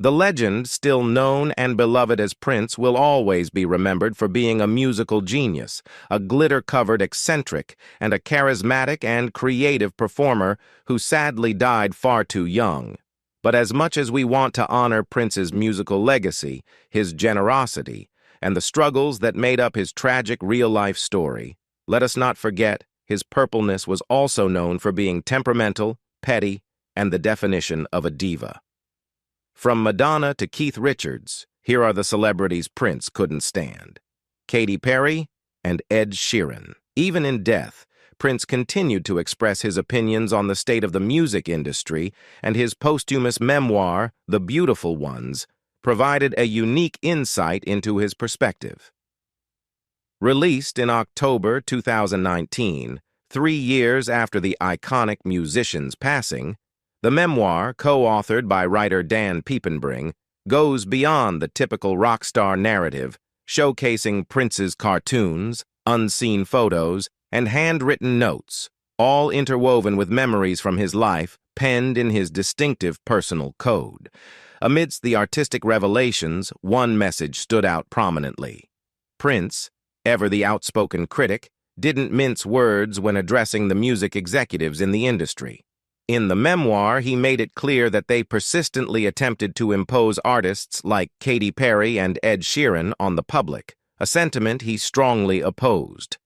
The legend, still known and beloved as Prince, will always be remembered for being a musical genius, a glitter-covered eccentric, and a charismatic and creative performer who sadly died far too young. But as much as we want to honor Prince's musical legacy, his generosity, and the struggles that made up his tragic real-life story, let us not forget his purpleness was also known for being temperamental, petty, and the definition of a diva. From Madonna to Keith Richards, here are the celebrities Prince couldn't stand: Katy Perry and Ed Sheeran. Even in death, Prince continued to express his opinions on the state of the music industry, and his posthumous memoir, The Beautiful Ones, provided a unique insight into his perspective. Released in October 2019, 3 years after the iconic musician's passing, the memoir, co-authored by writer Dan Piepenbring, goes beyond the typical rock star narrative, showcasing Prince's cartoons, unseen photos, and handwritten notes, all interwoven with memories from his life, penned in his distinctive personal code. Amidst the artistic revelations, one message stood out prominently. Prince, ever the outspoken critic, didn't mince words when addressing the music executives in the industry. In the memoir, he made it clear that they persistently attempted to impose artists like Katy Perry and Ed Sheeran on the public, a sentiment he strongly opposed.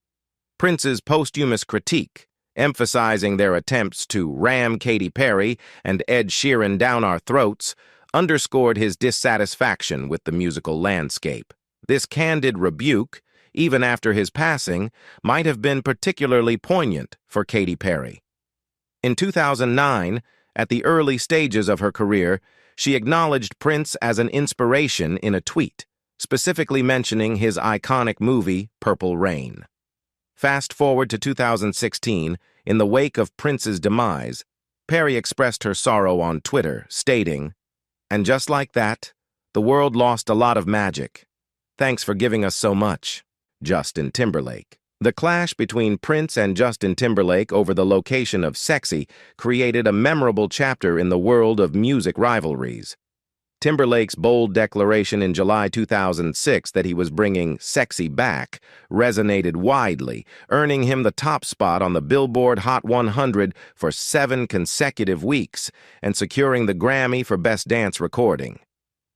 Prince's posthumous critique, emphasizing their attempts to ram Katy Perry and Ed Sheeran down our throats, underscored his dissatisfaction with the musical landscape. This candid rebuke, even after his passing, might have been particularly poignant for Katy Perry. In 2009, at the early stages of her career, she acknowledged Prince as an inspiration in a tweet, specifically mentioning his iconic movie, Purple Rain. Fast forward to 2016, in the wake of Prince's demise, Perry expressed her sorrow on Twitter, stating, "And just like that, the world lost a lot of magic. Thanks for giving us so much, Justin Timberlake." The clash between Prince and Justin Timberlake over the location of Sexy created a memorable chapter in the world of music rivalries. Timberlake's bold declaration in July 2006 that he was bringing Sexy back resonated widely, earning him the top spot on the Billboard Hot 100 for 7 consecutive weeks and securing the Grammy for Best Dance Recording.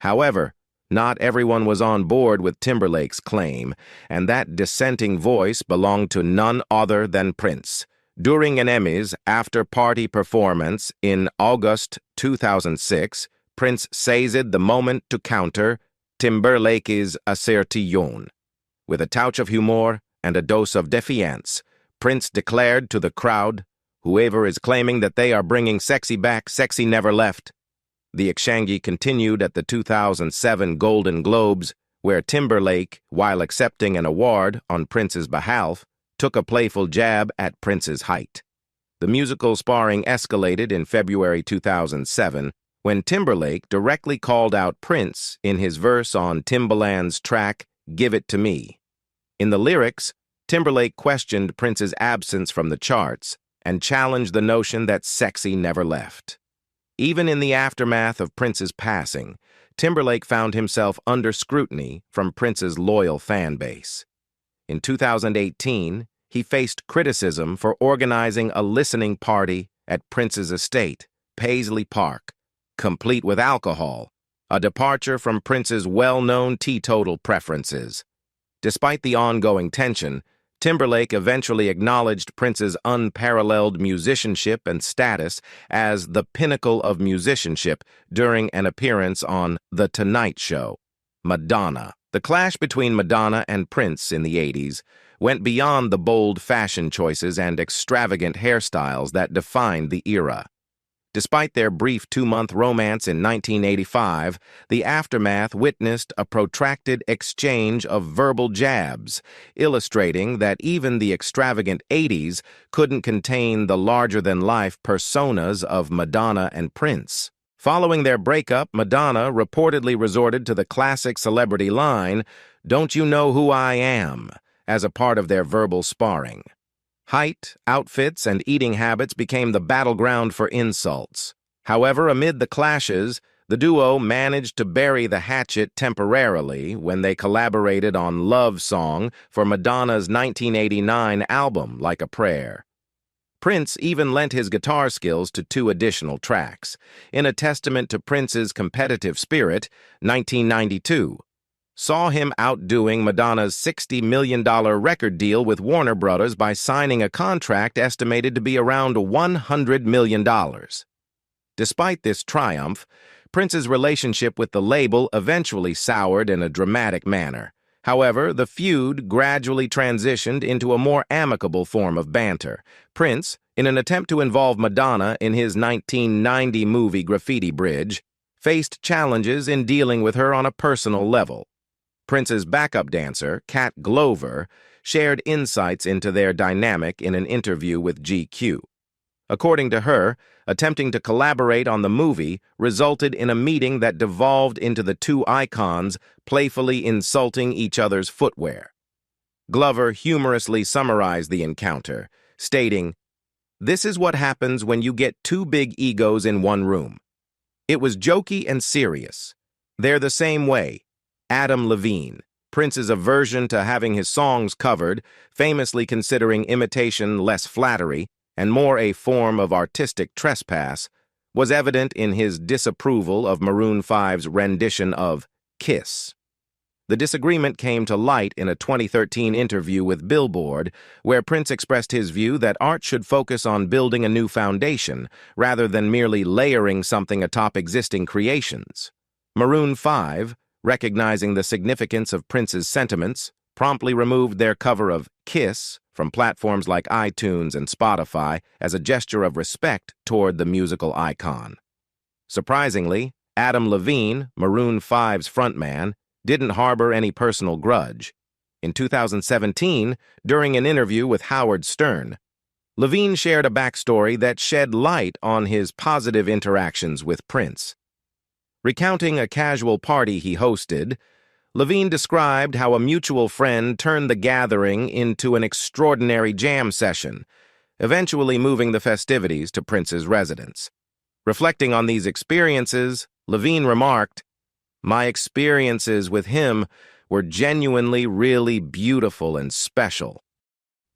However, not everyone was on board with Timberlake's claim, and that dissenting voice belonged to none other than Prince. During an Emmys after-party performance in August 2006, Prince seized the moment to counter Timberlake's assertion. With a touch of humor and a dose of defiance, Prince declared to the crowd, "Whoever is claiming that they are bringing Sexy back, Sexy never left." The exchange continued at the 2007 Golden Globes, where Timberlake, while accepting an award on Prince's behalf, took a playful jab at Prince's height. The musical sparring escalated in February 2007, when Timberlake directly called out Prince in his verse on Timbaland's track, "Give It to Me." In the lyrics, Timberlake questioned Prince's absence from the charts and challenged the notion that Sexy never left. Even in the aftermath of Prince's passing, Timberlake found himself under scrutiny from Prince's loyal fan base. In 2018, he faced criticism for organizing a listening party at Prince's estate, Paisley Park, complete with alcohol, a departure from Prince's well-known teetotal preferences. Despite the ongoing tension, Timberlake eventually acknowledged Prince's unparalleled musicianship and status as the pinnacle of musicianship during an appearance on The Tonight Show. Madonna. The clash between Madonna and Prince in the 80s went beyond the bold fashion choices and extravagant hairstyles that defined the era. Despite their brief 2-month romance in 1985, the aftermath witnessed a protracted exchange of verbal jabs, illustrating that even the extravagant 80s couldn't contain the larger-than-life personas of Madonna and Prince. Following their breakup, Madonna reportedly resorted to the classic celebrity line, "Don't you know who I am?" as a part of their verbal sparring. Height, outfits, and eating habits became the battleground for insults. However, amid the clashes, The duo managed to bury the hatchet temporarily when they collaborated on Love Song for Madonna's 1989 album, Like a Prayer. Prince even lent his guitar skills to 2 additional tracks. In a testament to Prince's competitive spirit, 1992 saw him outdoing Madonna's $60 million record deal with Warner Brothers by signing a contract estimated to be around $100 million. Despite this triumph, Prince's relationship with the label eventually soured in a dramatic manner. However, the feud gradually transitioned into a more amicable form of banter. Prince, in an attempt to involve Madonna in his 1990 movie Graffiti Bridge, faced challenges in dealing with her on a personal level. Prince's backup dancer, Kat Glover, shared insights into their dynamic in an interview with GQ. According to her, attempting to collaborate on the movie resulted in a meeting that devolved into the 2 icons playfully insulting each other's footwear. Glover humorously summarized the encounter, stating, "This is what happens when you get 2 big egos in one room. It was jokey and serious. They're the same way." Adam Levine, Prince's aversion to having his songs covered, famously considering imitation less flattery and more a form of artistic trespass, was evident in his disapproval of Maroon 5's rendition of Kiss. The disagreement came to light in a 2013 interview with Billboard, where Prince expressed his view that art should focus on building a new foundation, rather than merely layering something atop existing creations. Maroon 5, recognizing the significance of Prince's sentiments, promptly removed their cover of Kiss from platforms like iTunes and Spotify as a gesture of respect toward the musical icon. Surprisingly, Adam Levine, Maroon 5's frontman, didn't harbor any personal grudge. In 2017, during an interview with Howard Stern, Levine shared a backstory that shed light on his positive interactions with Prince. Recounting a casual party he hosted, Levine described how a mutual friend turned the gathering into an extraordinary jam session, eventually moving the festivities to Prince's residence. Reflecting on these experiences, Levine remarked, "My experiences with him were genuinely really beautiful and special."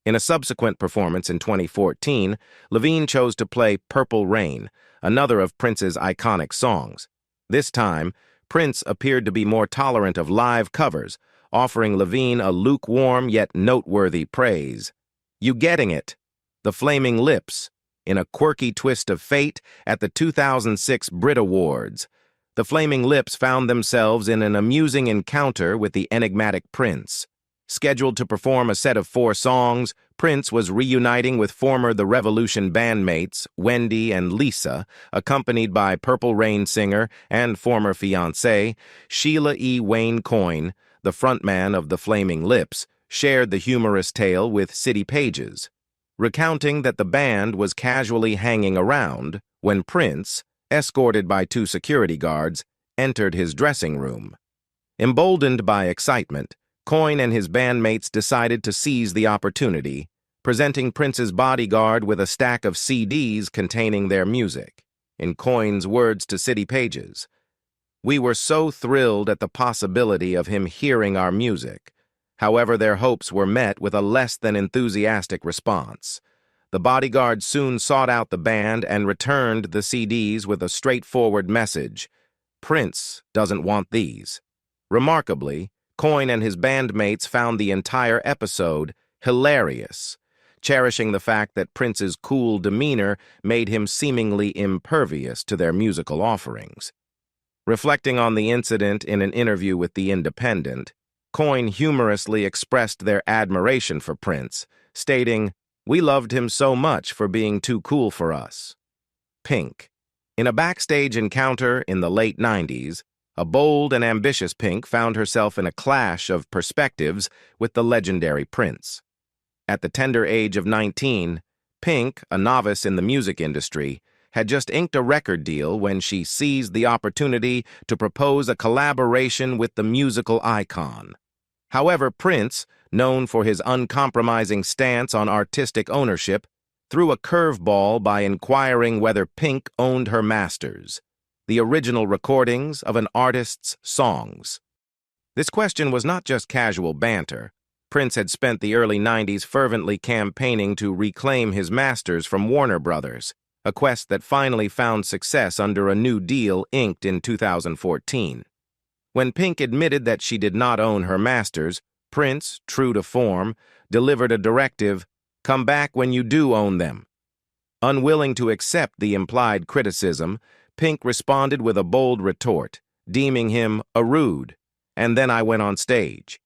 In a subsequent performance in 2014, Levine chose to play Purple Rain, another of Prince's iconic songs. This time, Prince appeared to be more tolerant of live covers, offering Levine a lukewarm yet noteworthy praise. "You getting it? The Flaming Lips," in a quirky twist of fate at the 2006 Brit Awards. The Flaming Lips found themselves in an amusing encounter with the enigmatic Prince. Scheduled to perform a set of 4 songs, Prince was reuniting with former The Revolution bandmates Wendy and Lisa, accompanied by Purple Rain singer and former fiancée Sheila E. Wayne Coyne. The frontman of The Flaming Lips, shared the humorous tale with City Pages, recounting that the band was casually hanging around when Prince, escorted by 2 security guards, entered his dressing room. Emboldened by excitement, Coyne and his bandmates decided to seize the opportunity, presenting Prince's bodyguard with a stack of CDs containing their music. In Coyne's words to City Pages, "We were so thrilled at the possibility of him hearing our music. However, their hopes were met with a less than enthusiastic response. The bodyguard soon sought out the band and returned the CDs with a straightforward message: Prince doesn't want these." Remarkably, Coyne and his bandmates found the entire episode hilarious, cherishing the fact that Prince's cool demeanor made him seemingly impervious to their musical offerings. Reflecting on the incident in an interview with The Independent, Coyne humorously expressed their admiration for Prince, stating, "We loved him so much for being too cool for us." Pink. In a backstage encounter in the late 90s, a bold and ambitious Pink found herself in a clash of perspectives with the legendary Prince. At the tender age of 19, Pink, a novice in the music industry, had just inked a record deal when she seized the opportunity to propose a collaboration with the musical icon. However, Prince, known for his uncompromising stance on artistic ownership, threw a curveball by inquiring whether Pink owned her masters. the original recordings of an artist's songs? This question was not just casual banter. Prince had spent the early 90s fervently campaigning to reclaim his masters from Warner Brothers, a quest that finally found success under a new deal inked in 2014. When Pink admitted that she did not own her masters, Prince, true to form, delivered a directive, "Come back when you do own them." Unwilling to accept the implied criticism, Pink responded with a bold retort, deeming him a rude, "And then I went on stage."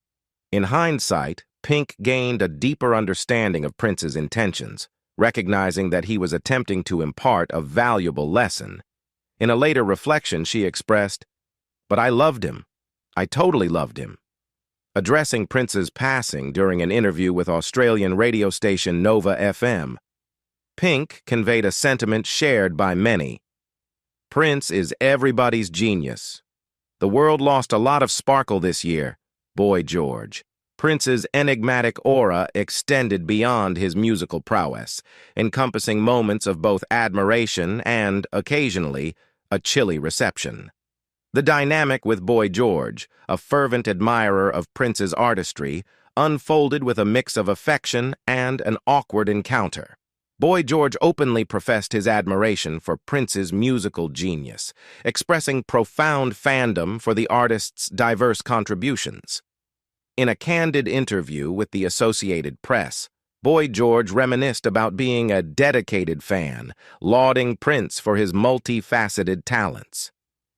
In hindsight, Pink gained a deeper understanding of Prince's intentions, recognizing that he was attempting to impart a valuable lesson. In a later reflection, she expressed, "But I loved him. I totally loved him." Addressing Prince's passing during an interview with Australian radio station Nova FM, Pink conveyed a sentiment shared by many. "Prince is everybody's genius. The world lost a lot of sparkle this year. Boy George." Prince's enigmatic aura extended beyond his musical prowess, encompassing moments of both admiration and, occasionally, a chilly reception. The dynamic with Boy George, a fervent admirer of Prince's artistry, unfolded with a mix of affection and an awkward encounter. Boy George openly professed his admiration for Prince's musical genius, expressing profound fandom for the artist's diverse contributions. In a candid interview with the Associated Press, Boy George reminisced about being a dedicated fan, lauding Prince for his multifaceted talents.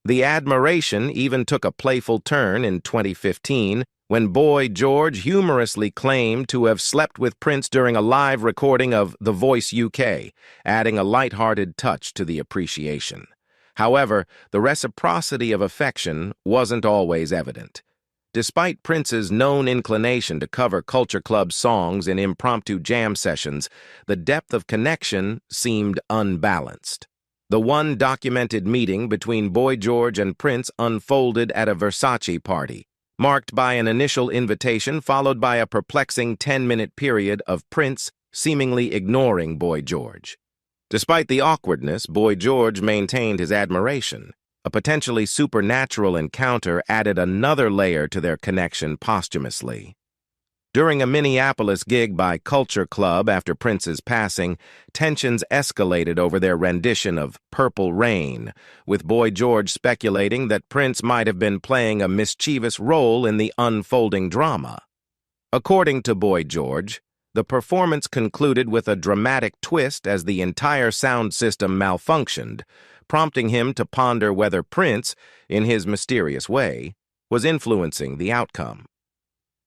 The admiration even took a playful turn in 2015 when Boy George humorously claimed to have slept with Prince during a live recording of The Voice UK, adding a lighthearted touch to the appreciation. However, the reciprocity of affection wasn't always evident. Despite Prince's known inclination to cover Culture Club songs in impromptu jam sessions, the depth of connection seemed unbalanced. The one documented meeting between Boy George and Prince unfolded at a Versace party, marked by an initial invitation followed by a perplexing 10-minute period of Prince seemingly ignoring Boy George. Despite the awkwardness, Boy George maintained his admiration. A potentially supernatural encounter added another layer to their connection posthumously. During a Minneapolis gig by Culture Club after Prince's passing, tensions escalated over their rendition of Purple Rain, with Boy George speculating that Prince might have been playing a mischievous role in the unfolding drama. According to Boy George, the performance concluded with a dramatic twist as the entire sound system malfunctioned, prompting him to ponder whether Prince, in his mysterious way, was influencing the outcome.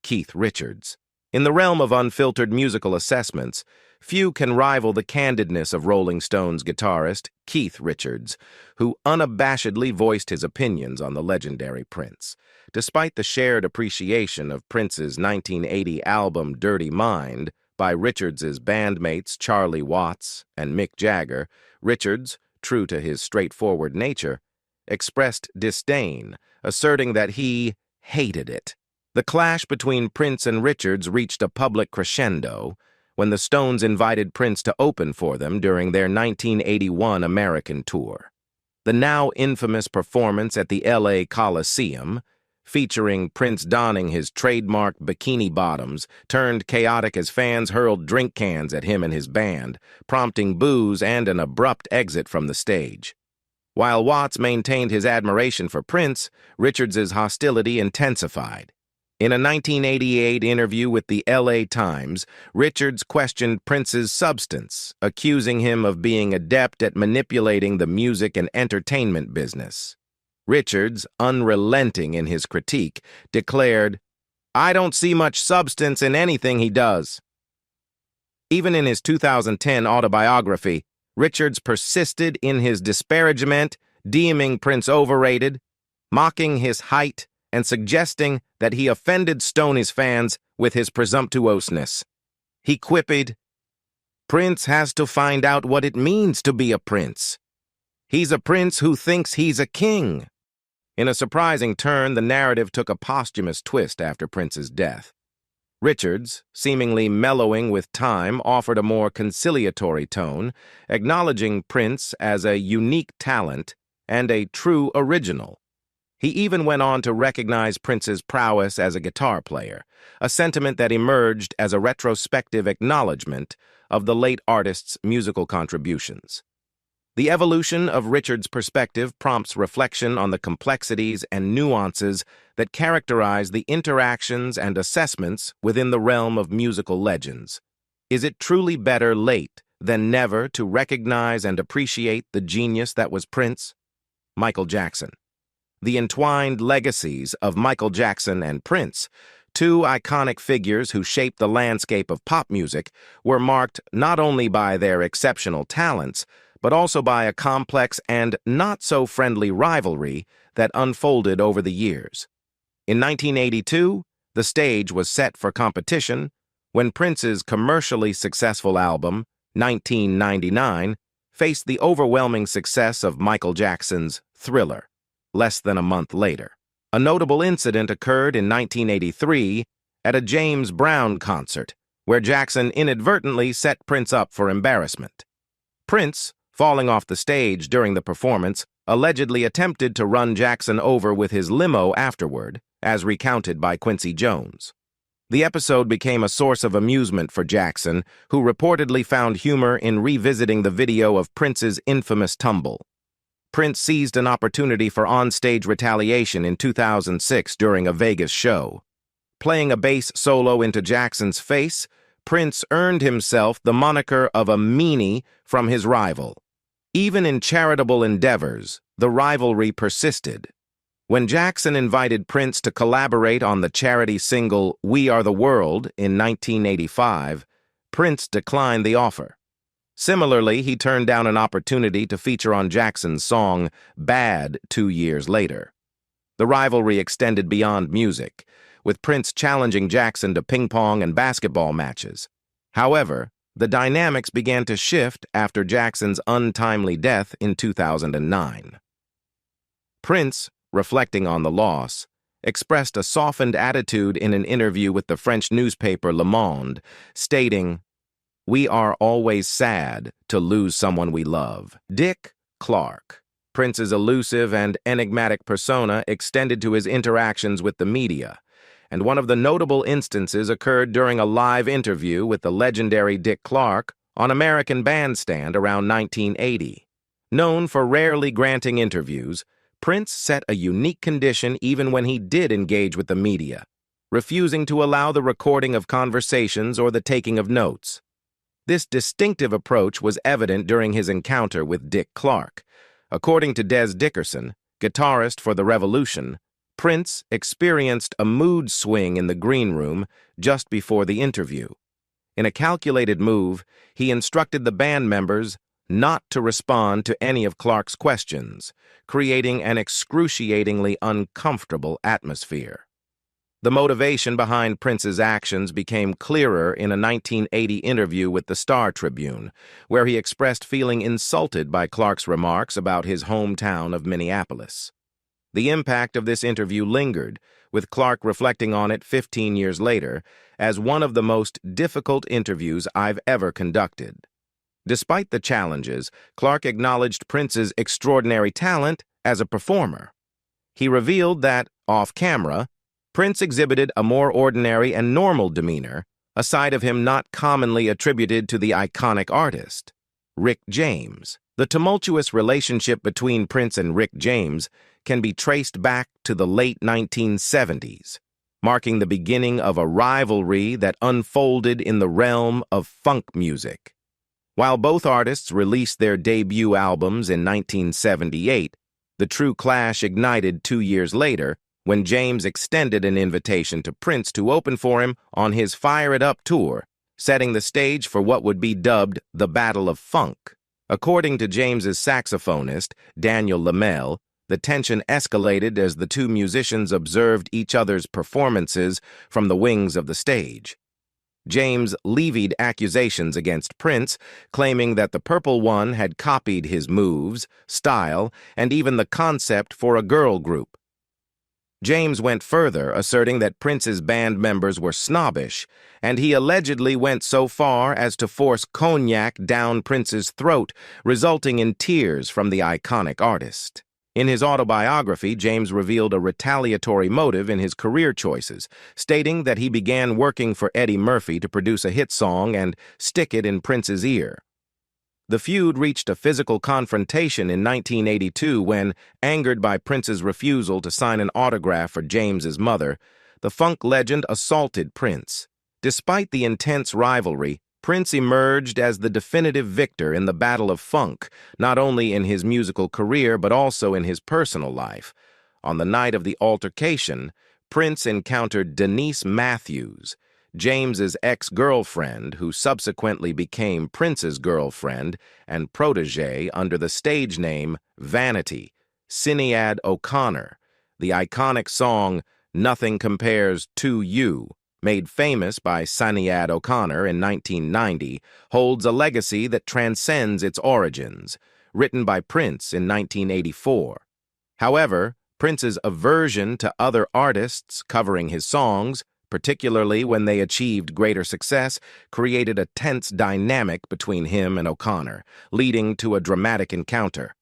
Keith Richards. In the realm of unfiltered musical assessments, few can rival the candidness of Rolling Stones guitarist Keith Richards, who unabashedly voiced his opinions on the legendary Prince. Despite the shared appreciation of Prince's 1980 album Dirty Mind by Richards's bandmates Charlie Watts and Mick Jagger, Richards, true to his straightforward nature, expressed disdain, asserting that he hated it. The clash between Prince and Richards reached a public crescendo when the Stones invited Prince to open for them during their 1981 American tour. The now infamous performance at the LA Coliseum, featuring Prince donning his trademark bikini bottoms, turned chaotic as fans hurled drink cans at him and his band, prompting boos and an abrupt exit from the stage. While Watts maintained his admiration for Prince, Richards's hostility intensified. In a 1988 interview with the LA Times, Richards questioned Prince's substance, accusing him of being adept at manipulating the music and entertainment business. Richards, unrelenting in his critique, declared, "I don't see much substance in anything he does." Even in his 2010 autobiography, Richards persisted in his disparagement, deeming Prince overrated, mocking his height, and suggesting that he offended Stoney's fans with his presumptuousness. He quipped, "Prince has to find out what it means to be a prince. He's a prince who thinks he's a king." In a surprising turn, the narrative took a posthumous twist after Prince's death. Richards, seemingly mellowing with time, offered a more conciliatory tone, acknowledging Prince as a unique talent and a true original. He even went on to recognize Prince's prowess as a guitar player, a sentiment that emerged as a retrospective acknowledgement of the late artist's musical contributions. The evolution of Richard's perspective prompts reflection on the complexities and nuances that characterize the interactions and assessments within the realm of musical legends. Is it truly better late than never to recognize and appreciate the genius that was Prince? Michael Jackson. The entwined legacies of Michael Jackson and Prince, two iconic figures who shaped the landscape of pop music, were marked not only by their exceptional talents, but also by a complex and not-so-friendly rivalry that unfolded over the years. In 1982, the stage was set for competition when Prince's commercially successful album, 1999, faced the overwhelming success of Michael Jackson's Thriller, less than a month later. A notable incident occurred in 1983 at a James Brown concert, where Jackson inadvertently set Prince up for embarrassment. Prince, falling off the stage during the performance, allegedly attempted to run Jackson over with his limo afterward, as recounted by Quincy Jones. The episode became a source of amusement for Jackson, who reportedly found humor in revisiting the video of Prince's infamous tumble. Prince seized an opportunity for on-stage retaliation in 2006 during a Vegas show. Playing a bass solo into Jackson's face, Prince earned himself the moniker of a meanie from his rival. Even in charitable endeavors, the rivalry persisted. When Jackson invited Prince to collaborate on the charity single We Are the World in 1985, Prince declined the offer. Similarly, he turned down an opportunity to feature on Jackson's song Bad 2 years later. The rivalry extended beyond music, with Prince challenging Jackson to ping-pong and basketball matches. However, the dynamics began to shift after Jackson's untimely death in 2009. Prince, reflecting on the loss, expressed a softened attitude in an interview with the French newspaper Le Monde, stating, "We are always sad to lose someone we love." Dick Clark. Prince's elusive and enigmatic persona extended to his interactions with the media, and one of the notable instances occurred during a live interview with the legendary Dick Clark on American Bandstand around 1980. Known for rarely granting interviews, Prince set a unique condition even when he did engage with the media, refusing to allow the recording of conversations or the taking of notes. This distinctive approach was evident during his encounter with Dick Clark. According to Des Dickerson, guitarist for The Revolution, Prince experienced a mood swing in the green room just before the interview. In a calculated move, he instructed the band members not to respond to any of Clark's questions, creating an excruciatingly uncomfortable atmosphere. The motivation behind Prince's actions became clearer in a 1980 interview with the Star Tribune, where he expressed feeling insulted by Clark's remarks about his hometown of Minneapolis. The impact of this interview lingered, with Clark reflecting on it 15 years later as one of the most difficult interviews I've ever conducted. Despite the challenges, Clark acknowledged Prince's extraordinary talent as a performer. He revealed that, off-camera, Prince exhibited a more ordinary and normal demeanor, a side of him not commonly attributed to the iconic artist. Rick James. The tumultuous relationship between Prince and Rick James can be traced back to the late 1970s, marking the beginning of a rivalry that unfolded in the realm of funk music. While both artists released their debut albums in 1978, the true clash ignited 2 years later when James extended an invitation to Prince to open for him on his Fire It Up tour, setting the stage for what would be dubbed the Battle of Funk. According to James's saxophonist, Daniel Lamel, the tension escalated as the two musicians observed each other's performances from the wings of the stage. James levied accusations against Prince, claiming that the Purple One had copied his moves, style, and even the concept for a girl group. James went further, asserting that Prince's band members were snobbish, and he allegedly went so far as to force cognac down Prince's throat, resulting in tears from the iconic artist. In his autobiography, James revealed a retaliatory motive in his career choices, stating that he began working for Eddie Murphy to produce a hit song and stick it in Prince's ear. The feud reached a physical confrontation in 1982 when, angered by Prince's refusal to sign an autograph for James's mother, the funk legend assaulted Prince. Despite the intense rivalry, Prince emerged as the definitive victor in the Battle of Funk, not only in his musical career but also in his personal life. On the night of the altercation, Prince encountered Denise Matthews, James's ex-girlfriend, who subsequently became Prince's girlfriend and protégé under the stage name Vanity, Sinead O'Connor. The iconic song "Nothing Compares to You," made famous by Sinead O'Connor in 1990, holds a legacy that transcends its origins, written by Prince in 1984. However, Prince's aversion to other artists covering his songs, particularly when they achieved greater success, created a tense dynamic between him and O'Connor, leading to a dramatic encounter.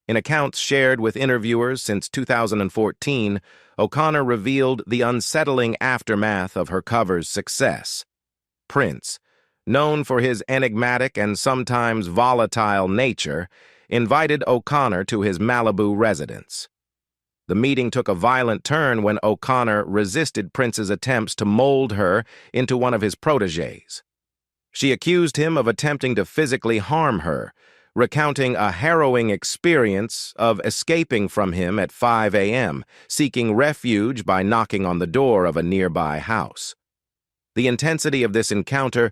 In accounts shared with interviewers since 2014, O'Connor revealed the unsettling aftermath of her cover's success. Prince, known for his enigmatic and sometimes volatile nature, invited O'Connor to his Malibu residence. The meeting took a violent turn when O'Connor resisted Prince's attempts to mold her into one of his protégés. She accused him of attempting to physically harm her, recounting a harrowing experience of escaping from him at 5 a.m., seeking refuge by knocking on the door of a nearby house. The intensity of this encounter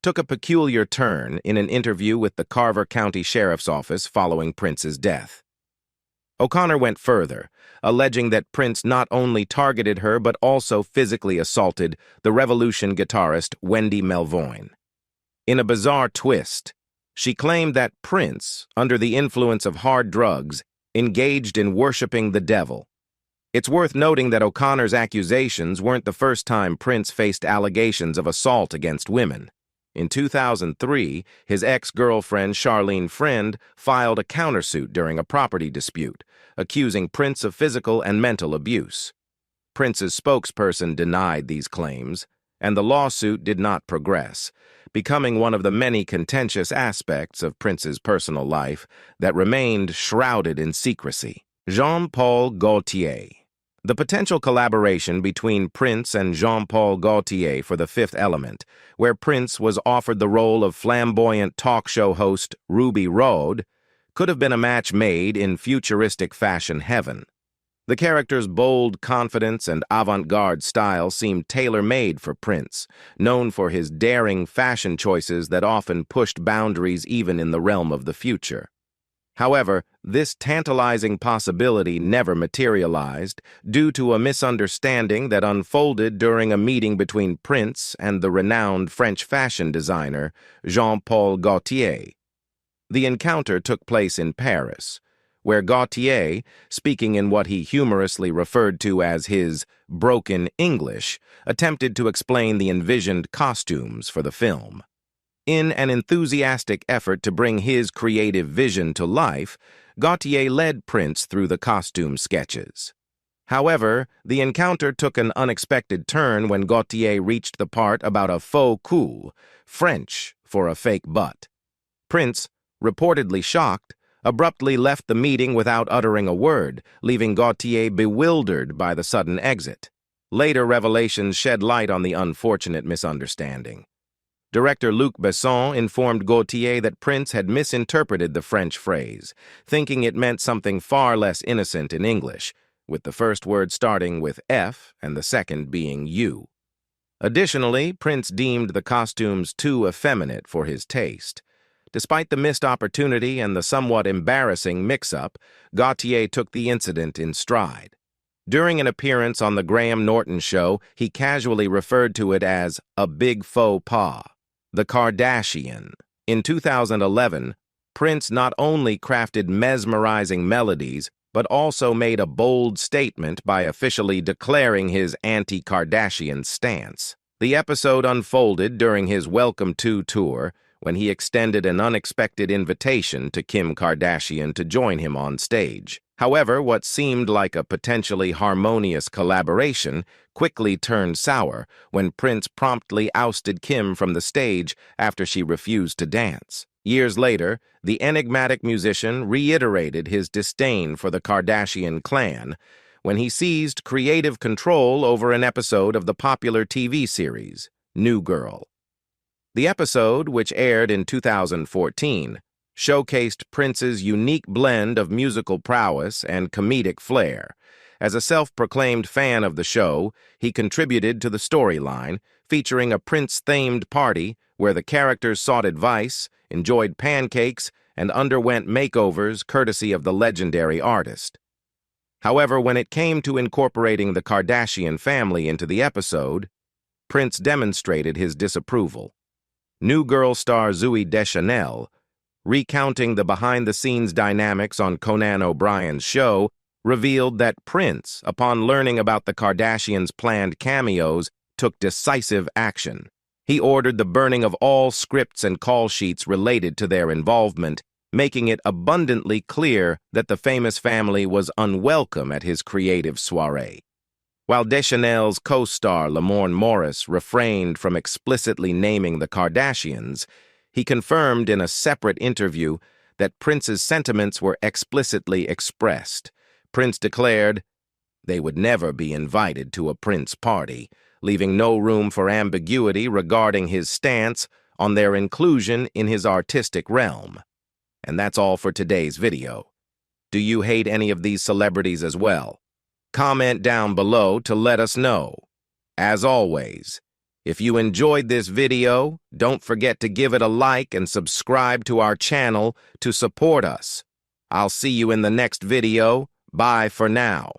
took a peculiar turn in an interview with the Carver County Sheriff's Office following Prince's death. O'Connor went further, alleging that Prince not only targeted her but also physically assaulted the Revolution guitarist Wendy Melvoin. In a bizarre twist, she claimed that Prince, under the influence of hard drugs, engaged in worshiping the devil. It's worth noting that O'Connor's accusations weren't the first time Prince faced allegations of assault against women. In 2003, his ex-girlfriend Charlene Friend filed a countersuit during a property dispute, accusing Prince of physical and mental abuse. Prince's spokesperson denied these claims, and the lawsuit did not progress, becoming one of the many contentious aspects of Prince's personal life that remained shrouded in secrecy. Jean-Paul Gaultier. The potential collaboration between Prince and Jean-Paul Gaultier for The Fifth Element, where Prince was offered the role of flamboyant talk show host Ruby Rhode, could have been a match made in futuristic fashion heaven. The character's bold confidence and avant-garde style seemed tailor-made for Prince, known for his daring fashion choices that often pushed boundaries even in the realm of the future. However, this tantalizing possibility never materialized due to a misunderstanding that unfolded during a meeting between Prince and the renowned French fashion designer Jean-Paul Gaultier. The encounter took place in Paris, where Gautier, speaking in what he humorously referred to as his broken English, attempted to explain the envisioned costumes for the film. In an enthusiastic effort to bring his creative vision to life, Gautier led Prince through the costume sketches. However, the encounter took an unexpected turn when Gautier reached the part about a faux cul, French for a fake butt. Prince, reportedly shocked, abruptly left the meeting without uttering a word, leaving Gautier bewildered by the sudden exit. Later revelations shed light on the unfortunate misunderstanding. Director Luc Besson informed Gautier that Prince had misinterpreted the French phrase, thinking it meant something far less innocent in English, with the first word starting with F and the second being U. Additionally, Prince deemed the costumes too effeminate for his taste. Despite the missed opportunity and the somewhat embarrassing mix-up, Gautier took the incident in stride. During an appearance on The Graham Norton Show, he casually referred to it as a big faux pas. The Kardashian. In 2011, Prince not only crafted mesmerizing melodies, but also made a bold statement by officially declaring his anti-Kardashian stance. The episode unfolded during his Welcome To tour, when he extended an unexpected invitation to Kim Kardashian to join him on stage. However, what seemed like a potentially harmonious collaboration quickly turned sour when Prince promptly ousted Kim from the stage after she refused to dance. Years later, the enigmatic musician reiterated his disdain for the Kardashian clan when he seized creative control over an episode of the popular TV series, New Girl. The episode, which aired in 2014, showcased Prince's unique blend of musical prowess and comedic flair. As a self-proclaimed fan of the show, he contributed to the storyline, featuring a Prince-themed party where the characters sought advice, enjoyed pancakes, and underwent makeovers courtesy of the legendary artist. However, when it came to incorporating the Kardashian family into the episode, Prince demonstrated his disapproval. New Girl star Zooey Deschanel, recounting the behind-the-scenes dynamics on Conan O'Brien's show, revealed that Prince, upon learning about the Kardashians' planned cameos, took decisive action. He ordered the burning of all scripts and call sheets related to their involvement, making it abundantly clear that the famous family was unwelcome at his creative soiree. While Deschanel's co-star Lamorne Morris refrained from explicitly naming the Kardashians, he confirmed in a separate interview that Prince's sentiments were explicitly expressed. Prince declared they would never be invited to a Prince party, leaving no room for ambiguity regarding his stance on their inclusion in his artistic realm. And that's all for today's video. Do you hate any of these celebrities as well? Comment down below to let us know. As always, if you enjoyed this video, don't forget to give it a like and subscribe to our channel to support us. I'll see you in the next video. Bye for now.